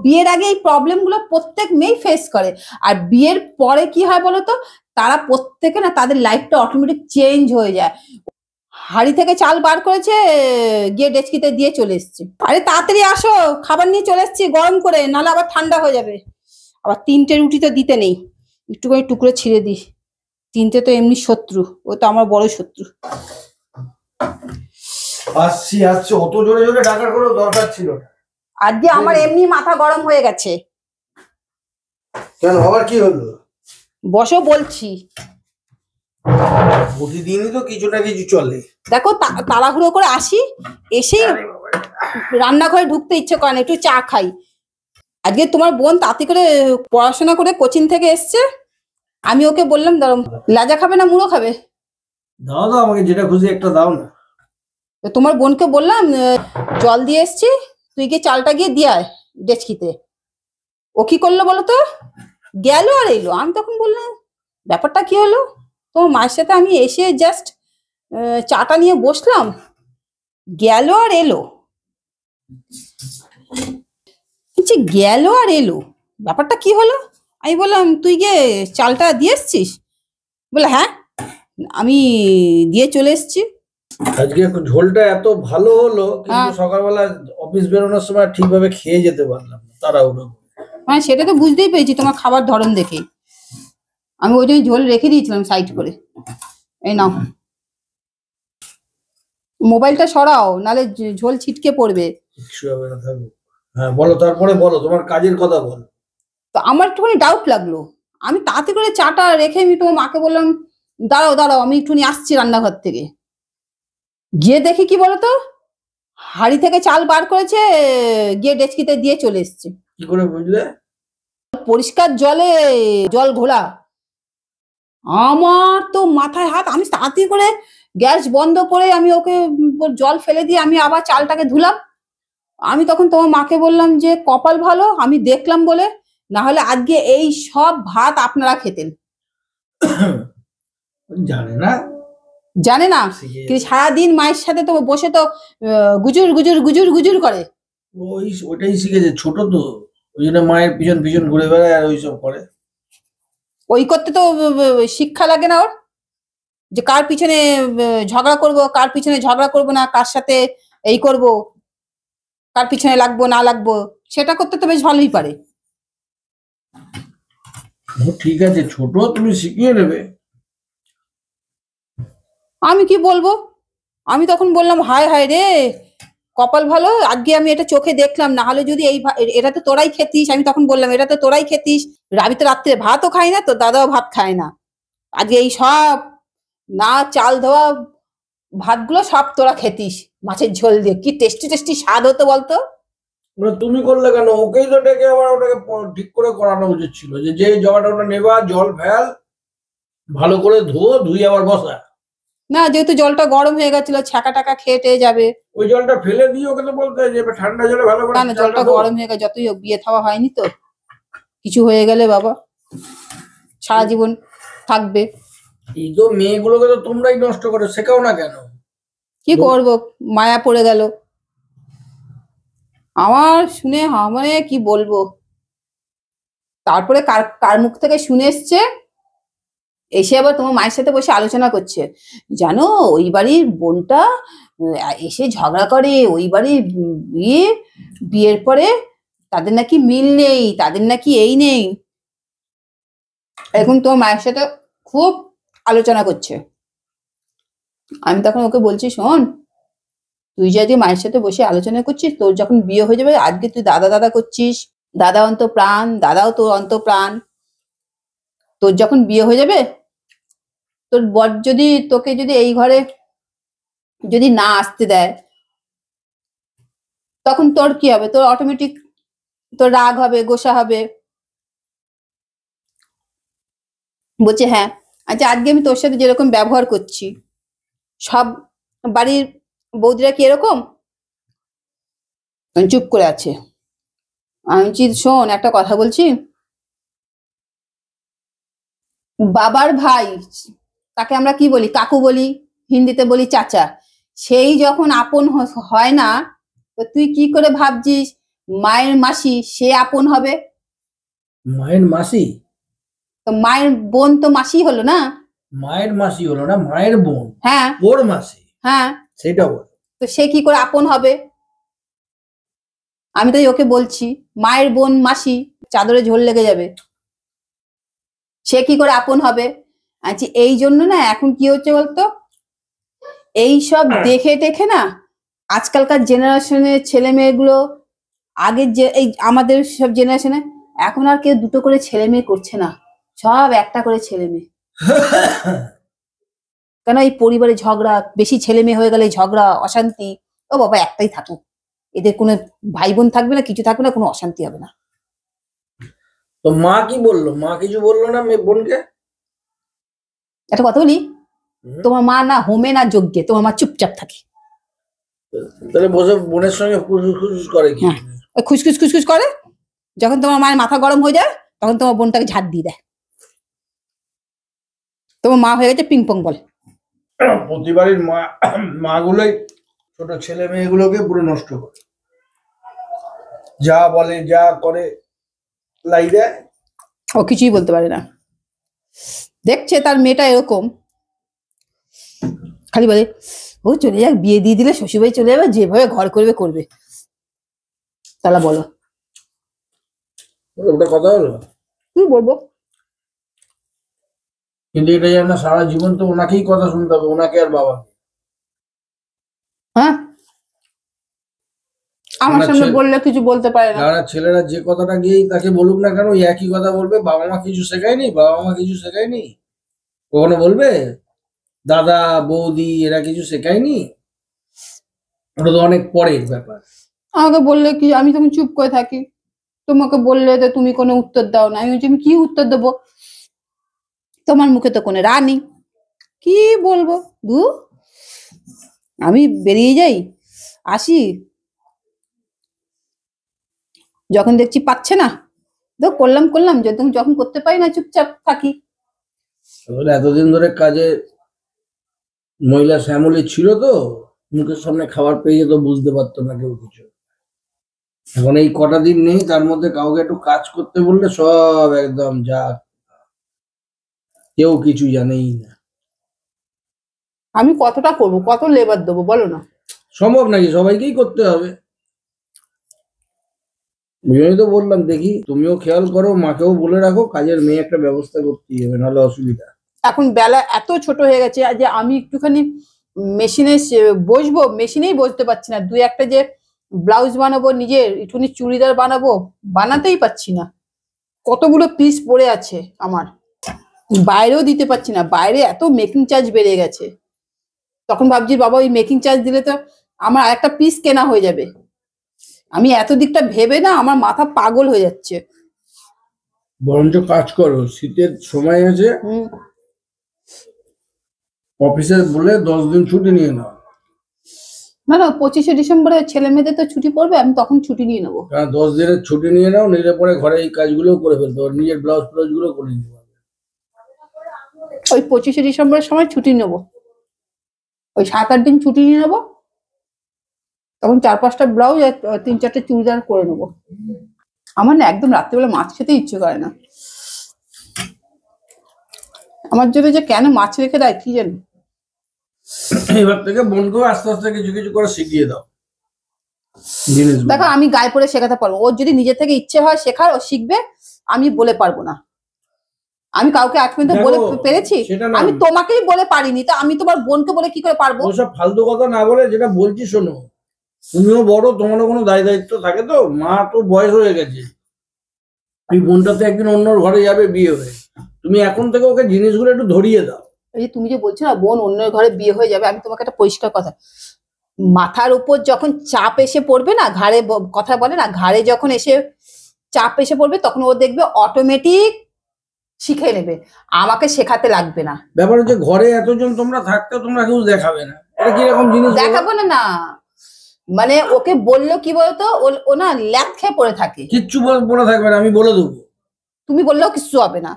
বিয়ের আগে এই প্রবলেম গুলো প্রত্যেক মেয়েই ফেস করে, আর বিয়ের পরে কি হয় বলতো, তারা প্রত্যেকে না তাদের লাইফটা অটোমেটিক চেঞ্জ হয়ে যায়। হাড়ি থেকে চাল বার করেছে, গিয়ে ডেচকিতে দিয়ে চলে এসছে। আরে তাড়াতাড়ি আসো, খাবার নিয়ে চলে এসছি গরম করে, নাহলে আবার ঠান্ডা হয়ে যাবে। আবার 3টে রুটি তো দিতে নেই, একটু করে টুকরো ছিঁড়ে দিই। 3টে তো এমনি শত্রু, ও তো আমার বড় শত্রু। আসছি অত জোরে জোরে ডাকার কোনো দরকার ছিল না। আজকে আমার এমনি মাথা গরম হয়ে গেছে। কেন, আবার কি হলো? বসো বলছি। প্রতিদিনই তো কিছু না কিছু চলে। দেখো তাড়াহুড়ো করে আসি, এসেই রান্নাঘরে ঢুকতে ইচ্ছে করে না, একটু চা খাই। আজকে তোমার বোন তাড়াতাড়ি করে পড়াশোনা করে কোচিং থেকে এসছে, আমি ওকে বললাম দাঁড়ো, লাজা খাবে না মুড়ো খাবে? দাও দাও, আমাকে যেটা খুশি একটা দাও না। তো তোমার বোনকে বললাম জল দিয়ে এসছি, তুই গিয়ে চালটা গিয়ে দিয়ে আয় ডেচকিতে। ও কি করলো বলো তো, গেল আর এলো। আমি তখন বললাম ব্যাপারটা কি হলো, তোমার মায়ের সাথে আমি এসে জাস্ট চাটা নিয়ে বসলাম, গেল আর এলো। গেল আর এলো, ব্যাপারটা কি হলো? আমি বললাম তুই গিয়ে চালটা দিয়ে এসছিস? বলে হ্যাঁ, আমি দিয়ে চলে এসছি। আজকে ঝোলটা এত ভালো হলো, কিন্তু সকালবেলা অফিস বেরোনোর সময় ঠিকভাবে খেয়ে যেতে পারলাম না, তাড়াহুড়ো। মানে সেটা তো বুঝতেই পেরেছি তোমার খাবার ধরন দেখে, আমি ওই জন্য ঝোল রেখে দিয়েছিলাম সাইড করে। এই নাও, মোবাইলটা সরাও, নালে ঝোল ছিটকে পড়বে। হ্যাঁ বলো, তারপরে বলো তোমার কাজের কথা বলো। তো আমার একটুখানি ডাউট লাগলো, আমি তাড়াতাড়ি করে চাটা রেখে আমি তোমার মাকে বললাম দাঁড়াও দাঁড়াও, আমি একটুখানি আসছি রান্নাঘর থেকে। গিয়ে দেখি কি বলতো, হাড়ি থেকে চাল বার করেছে, গিয়ে ডেচকিতে দিয়ে চলে এসছে। কি করে বুঝলে? পরিষ্কার জলে জল ঘোলা। আমার তো মাথায় হাত, আমি তাড়াতাড়ি করে গ্যাস বন্ধ করে আমি ওকে জল ফেলে দিয়ে আমি আবার চালটাকে ধুলাম। আমি তখন তোমার মাকে বললাম যে কপাল ভালো আমি দেখলাম বলে, না হলে আজকে এই সব ভাত আপনারা খেতেন। জানে না কিন্তু সারাদিন মায়ের সাথে তো বসে তো গুজুর গুজুর গুজুর গুজুর করে। ওইটাই শিখেছে, ছোট তো ওই জন্য মায়ের পিছন পিছন ঘুরে বেড়ায় আর ওইসব করে। ওই করতে তো শিক্ষা লাগে না ওর, যে কার পিছনে ঝগড়া করব, কার পিছনে ঝগড়া করব না, কার সাথে এই করব, কার পিছনে লাগবো না লাগবো, সেটা করতে তো বেশ ভালোই পারে। ঠিক আছে, ছোট তুমি শিখিয়ে নেবে। আমি কি বলবো, আমি তখন বললাম হায় হায় রে কপাল ভালো, আজকে আমি এটা চোখে দেখলাম, না হলে যদি এটা তো তোরাই খেতিস। আমি তখন বললাম এটা তো তোরাই খেতিস, রাবি তো রাত্রে ভাতও খায় না, তো দাদাও ভাত খায় না, আজকে এই সব না চাল ধোয়া ভাতগুলো সব তোরা খেতিস মাছের ঝোল দিয়ে। কি টেস্টি টেস্টি স্বাদ হতো বলতো। তুমি করলে কেন? ওকেই তো ডেকে আবার ওটাকে ঠিক করে করানো উচিত ছিল, যে জলটা ওটা নেবা, জল ফেল ভালো করে ধুই আবার বসা। না, যেহেতু জলটা গরম হয়ে গেছিল, ছাকা টাকা খেয়ে টেয়ে যাবে, ওই জলটা ফেলে দিয়ে ওকে তো বলতে যে ঠান্ডা জলে ভালো করে। না জলটা গরম হয়ে গেছে, যতই হোক বিয়ে থাওয়া হয়নি তো, কিছু হয়ে গেলে বাবা সারা জীবন থাকবে। এই তো মেয়েগুলোকে তো তোমরাই নষ্ট করে, শেখাও না কেন? কি করবো, মায়া পড়ে গেল আমার শুনে, মানে কি বলবো। তারপরে কার মুখ থেকে শুনে এসছে, এসে আবার তোমার মায়ের সাথে বসে আলোচনা করছে, জানো ওই বাড়ির বোনটা এসে ঝগড়া করে, ওই বাড়ির বিয়ের পরে তাদের নাকি মিল নেই, তাদের নাকি এই নেই, এখন তোমার মায়ের সাথে খুব আলোচনা করছে। আমি তখন ওকে বলছি শোন, তুই যদি মায়ের সাথে বসে আলোচনা করছিস, তোর যখন বিয়ে হয়ে যাবে, আজকে তুই দাদা দাদা করছিস, দাদা অন্ত প্রাণ, দাদাও তোর অন্ত প্রাণ, তোর যখন বিয়ে হয়ে যাবে, তোর বর যদি তোকে যদি এই ঘরে যদি না আসতে দেয়, তখন তোর কি হবে? তোর অটোমেটিক তোর রাগ হবে, গোসা হবে। বলছে হ্যাঁ, আচ্ছা আজকে আমি তোর সাথে যেরকম ব্যবহার করছি, সব বাড়ির বৌদিরা কি এরকম? চুপ করে আছে। আমি শোন একটা কথা বলছি, বাবার ভাই তাকে আমরা কি বলি, কাকু বলি, হিন্দিতে বলি চাচা, সেই যখন আপন হয় না, তো তুই কি করে ভাবছিস মায়ের মাসি সে আপন হবে। মায়ের মাসি? তো মায়ের বোন তো মাসি হলো না? মায়ের মাসি হলো না, মায়ের বোন। হ্যাঁ ওর মাসি? হ্যাঁ। সেটা বল। তো সে কি করে আপন হবে? আমি তাই ওকে বলছি মায়ের বোন মাসি, চাদরে ঝোল লেগে যাবে, সে কি করে আপন হবে? আচ্ছা এই জন্য না এখন কি হচ্ছে বলতো, এই সব দেখে দেখে না আজকালকার জেনারেশনের ছেলে মেয়েগুলো, আগের যে এই আমাদের সব জেনারেশনে এখন আর কেউ দুটো করে ছেলে মেয়ে করছে না, সব একটা করে ছেলে মেয়ে। কেন এই পরিবারে ঝগড়া, বেশি ছেলে মেয়ে হয়ে গেলে ঝগড়া অশান্তি। ও বাবা একটাই থাকুক, এদের কোনো ভাই বোন থাকবে না, কিছু থাকবে না, কোনো অশান্তি হবে না। তো মা কি বললো? মা কিছু বললো না মেয়ে বোনকে? একটা কথা বলি, তোমার মা না হোমে না যজ্ঞে, তোমার মা চুপচাপ থাকে। তাহলে বসে বোনের সঙ্গে খুশ করে কি? ওই খুসখুস খুসখুস করে, যখন তোমার মায়ের মাথা গরম হয়ে যায় তখন তোমার বোনটাকে ঝাড় দিয়ে দেয়। তোমার মা হয়ে গেছে পিং পং বল। প্রতিবারের মাগুলোই ছোট ছেলে মেয়েগুলোকে পুরো নষ্ট করে, যা বলে যা করে লাই দেয়। ও কিছুই বলতে পারে না, দেখছে তার মেয়েটা এরকম, খালি বলে ও চলে যাক, বিয়ে দিয়ে দিলে শ্বশুরবাড়ি চলে যাবে, যেভাবে ঘর করবে করবে। তাহলে বলো ওটা কথা হলো? কি বলবো? কিন্তু এটা যেন সারা জীবন তো ওনাকেই কথা শুনতে হবে, ওনাকে আর বাবাকে। হ্যাঁ আমার সামনে বললে কিছু বলতে পারে না। ছেলেরা যে কথাটা গিয়েই তাকে বলুক না কেন, একই কথা বলবে, বাবা মা কিছু শেখায়নি, বাবা মা কিছু শেখায়নি। কখনো বলবে দাদা বৌদি এরা কিছু শেখায়নি? ওটা তো অনেক পরের ব্যাপার। আমাকে বললে কি, আমি তখন চুপ করে থাকি, তোমাকে বললে তো তুমি কোনো উত্তর দাও না। আমি বলছি আমি কি উত্তর দেবো, তোমার মুখে তো কোনো রানী, কি বলবো দু। আমি বেরিয়ে যাই, আসি, যখন দেখছি পাচ্ছে না তো করলাম করলাম, যখন করতে পারি না চুপচাপ থাকি। এতদিন ধরে কাজে মহিলা শ্যামলী ছিল তো, মুখের সামনে খাবার পেয়ে যেত, বুঝতে পারতো না কেউ কিছু। এখন এই কটা দিন নেই, তার মধ্যে কাউকে একটু কাজ করতে বললে সব একদম যা, কেউ কিছু জানেই না। আমি কতটা করবো, কত লেবার দেবো বলো না? সম্ভব নাকি সবাইকেই করতে হবে? তো বললাম দেখি তুমিও খেয়াল করো, মাকেও বলে রাখো, কাজের মেয়ে একটা ব্যবস্থা করতেই হবে, নাহলে অসুবিধা। এখন বেলা এত ছোট হয়ে গেছে যে আমি একটুখানি মেশিনে বসবো, মেশিনেই বসতে পারছি না। দুই একটা যে ব্লাউজ বানাবো, নিজের একটুখানি চুড়িদার বানাবো, বানাতেই পারছি না। কতগুলো পিস পড়ে আছে আমার, বাইরেও দিতে পারছি না, বাইরে এত মেকিং চার্জ বেড়ে গেছে। তখন ভাবছি বাবা ওই মেকিং চার্জ দিলে তো আমার একটা পিস কেনা হয়ে যাবে। আমি এত দিকটা ভেবে না আমার মাথা পাগল হয়ে যাচ্ছে। বরঞ্চ কাজ করো, শীতের সময় আছে, অফিসে বলে 10 দিন ছুটি নিয়ে নাও। না না 25শে ডিসেম্বরে ছেলে মেয়েদের তো ছুটি পড়বে, আমি তখন ছুটি নিয়ে নেবো। 10 দিনের ছুটি নিয়ে নাও, নিলে পরে ঘরে এই কাজগুলো করে ফেলতে পারো, নিজের ব্লাউজ ফ্লাউজ গুলো করে নিতে পারবে। ওই 25শে ডিসেম্বরের সময় ছুটি নেবো, ওই 7-8 দিন ছুটি নিয়ে নেবো, তখন 4-5টা ব্লাউজ আর 3-4টে চুড়িদার করে নেবো। আমার না একদম রাত্রিবেলা মাছ খেতে ইচ্ছে করে না, আমার জন্য যে কেন মাছ রেখে দেয় কি জানি। এবার থেকে বোনকেও আস্তে আস্তে কিছু কিছু করে শিখিয়ে দাও। দেখো আমি গায়ে পড়ে শেখাতে পারবো, ওর যদি নিজে থেকে ইচ্ছে হয় শেখার, ও শিখবে, আমি বলে পারবো না। আমি কাউকে আজ পর্যন্ত বলে পেরেছি? আমি তোমাকেই বলে পারিনি, তো আমি তোমার বোনকে বলে কি করে পারবো? ওসব ফালতু কথা না বলে যেটা বলছি শোনো, তুমিও বড়, তোমারও কোনো দায় দায়িত্ব থাকে তো, মা তো বয়স হয়ে গেছে, এই বোনটা তো একদিন অন্য ঘরে যাবে বিয়ে হয়ে, তুমি এখন থেকে ওকে জিনিসগুলো একটু ধরিয়ে দাও। এই যে তুমি যে বলছো না বোন অন্য ঘরে বিয়ে হয়ে যাবে, আমি তোমাকে একটা পরিষ্কার কথা, মাথার উপর যখন চাপ এসে পড়বে না, ঘাড়ে কথা বলে না, ঘাড়ে যখন এসে চাপ এসে পড়বে তখন ও দেখবে অটোমেটিক শিখে নেবে, আমাকে শেখাতে লাগবে না। ব্যাপার হচ্ছে ঘরে এতজন তোমরা থাকতে তোমরা কেউ দেখাবে না, এটা কিরকম জিনিস দেখাবো না না, মানে ওকে বললো কি বলতো, ও না ল্যাপ খেয়ে পড়ে থাকে, কিচ্ছু বলে থাকবে না, আমি বলে দেবো, তুমি বললেও কিচ্ছু হবে না।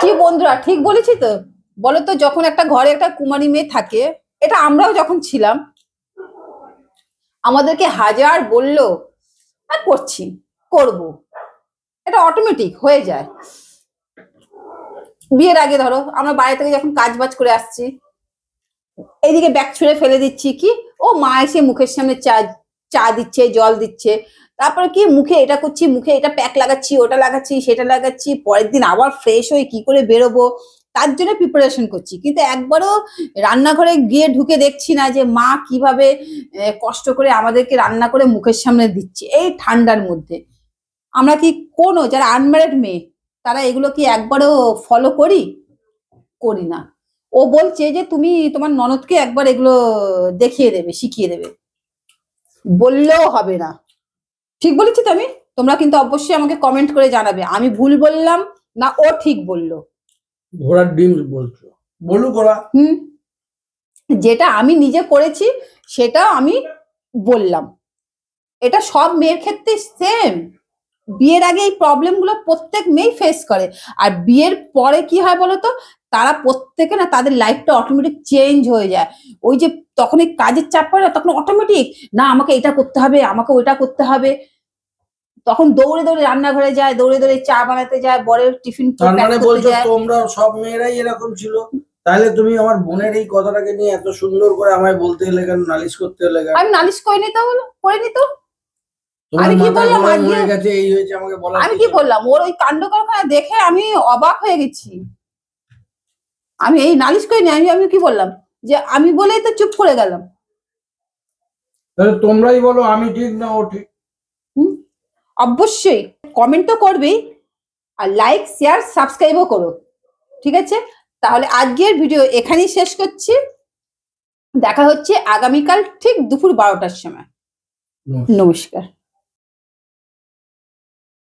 কি বন্ধুরা ঠিক বলেছি তো? বলো তো, যখন একটা ঘরে একটা কুমারী মেয়ে থাকে, এটা আমরাও যখন ছিলাম, আমাদেরকে হাজার বললো করছি, করব, এটা অটোমেটিক হয়ে যায়। বিয়ের আগে ধরো আমরা বাড়ি থেকে যখন কাজ বাজ করে আসছি, এইদিকে ব্যাগ ছুঁড়ে ফেলে দিচ্ছি, কি ও মা এসে মুখের সামনে চা দিচ্ছে, জল দিচ্ছে, তারপরে কি মুখে এটা করছি, মুখে এটা প্যাক লাগাচ্ছি, ওটা লাগাচ্ছি, সেটা লাগাচ্ছি, পরের দিন আবার ফ্রেশ হয়ে কি করে বেরোবো তার জন্য প্রিপারেশন করছি। কিন্তু একবারও রান্নাঘরে গিয়ে ঢুকে দেখছি না যে মা কিভাবে কষ্ট করে আমাদেরকে রান্না করে মুখের সামনে দিচ্ছে এই ঠান্ডার মধ্যে। আমরা কি কোনো যারা আনম্যারিড মেয়ে তারা এগুলো কি একবারও ফলো করি না। ও বলছে যে তুমি তোমার ননদকে একবার এগুলো দেখিয়ে দেবে, শিখিয়ে দেবে, বললেও হবে না। ঠিক বলেছি তো আমি? তোমরা কিন্তু অবশ্যই আমাকে কমেন্ট করে জানাবে আমি ভুল বললাম না ও ঠিক বললো। ঘোড়ার ডিম বলছো, বলুক ওরা। যেটা আমি নিজে করেছি সেটা আমি বললাম। এটা সব মেয়ের ক্ষেত্রে সেম। বিয়ের আগে এই প্রবলেম গুলো প্রত্যেক মেয়েই ফেস করে, আর বিয়ের পরে কি হয় বলতো, তারা প্রত্যেকে না তাদের লাইফটা অটোমেটিক চেঞ্জ হয়ে যায়। ওই যে তখন এই কাজের চাপ পড়ে না, তখন অটোমেটিক না আমাকে এটা করতে হবে, আমাকে ওইটা করতে হবে, তখন দৌড়ে দৌড়ে রান্নাঘরে যায়, দৌড়ে দৌড়ে চা বানাতে যায়, বরের টিফিন তার মানে বলছো তোমরা সব মেয়েরাই এরকম ছিল? তাহলে তুমি আমার বোনের এই কথাটাকে নিয়ে এত সুন্দর করে আমায় বলতে এলে কেন, নালিশ করতে এলে কেন? আমি নালিশ করিনি তো, করিনি তো। আমি কি বললাম মরে গেছে, এই হয়েছে, আমাকে বলা? আমি কি বললাম? ওর ওই কাণ্ড কারখানা দেখে আমি অবাক হয়ে গেছি। আমি এই নালিশ করিনি, আমি কি বললাম যে আমি বলেই তো চুপ করে গেলাম। তাহলে তোমরাই বলো আমি ঠিক না ও ঠিক। অবশ্যই কমেন্ট তো করবেই, আর লাইক শেয়ার সাবস্ক্রাইবও করো, ঠিক আছে? তাহলে আজকের ভিডিও এখানেই শেষ করছি। দেখা হচ্ছে আগামীকাল ঠিক দুপুর 12টার সময়। নমস্কার।